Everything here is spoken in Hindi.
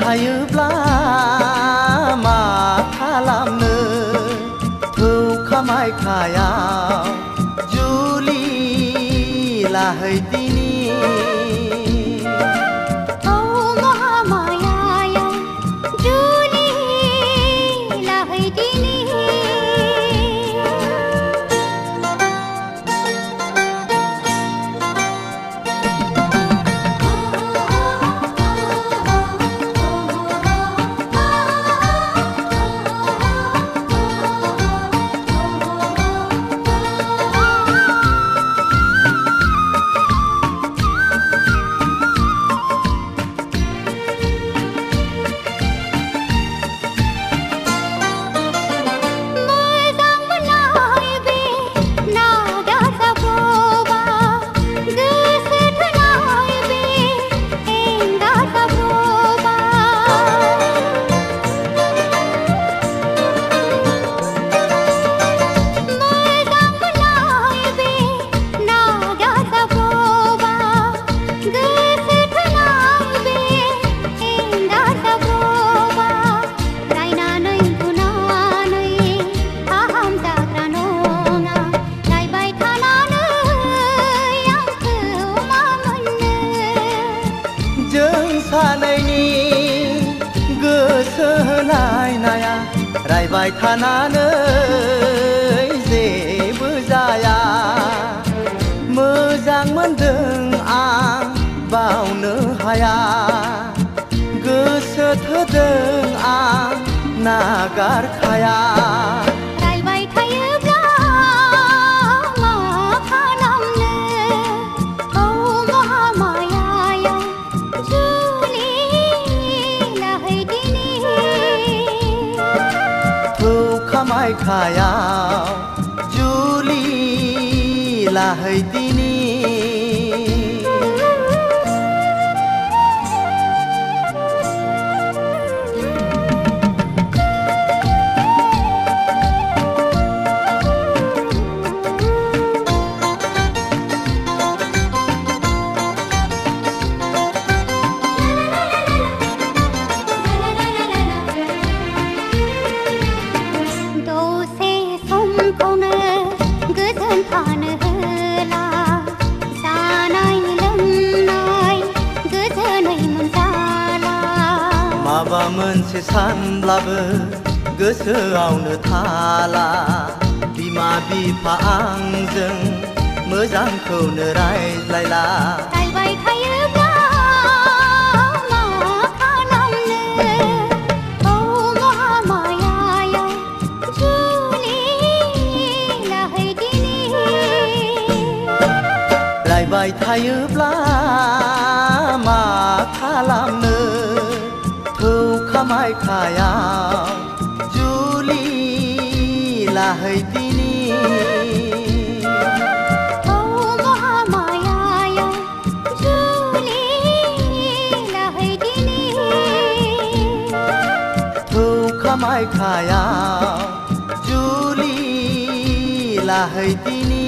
थायोब्ला मा खालामनो थौ खामायखायाव जुलि लाहैदिनि सानैनि गोसो होलायनाया रायबाय थानानै जेबो जाया मोजां मोनदों आं बावनो हाया गोसो थोदों आं नागारखाया खामायखायाव जुलि लाहैदिनि माबा मोनसे सानब्लाबो गोसोआवनो थाला बिमा बिफा आंजों मोजांखौनो रायज्लायला रायबाय थायोब्ला मा खालामनो औ महामायायाव जुलि लाहैदिनि रायबाय थायोब्ला मा खालामनो थौ खामायखायाव जुलि लाहैदिनि औ महामायायाव जुलि लाहैदिनि थौ खामायखायाव जुलि लाहैदिनि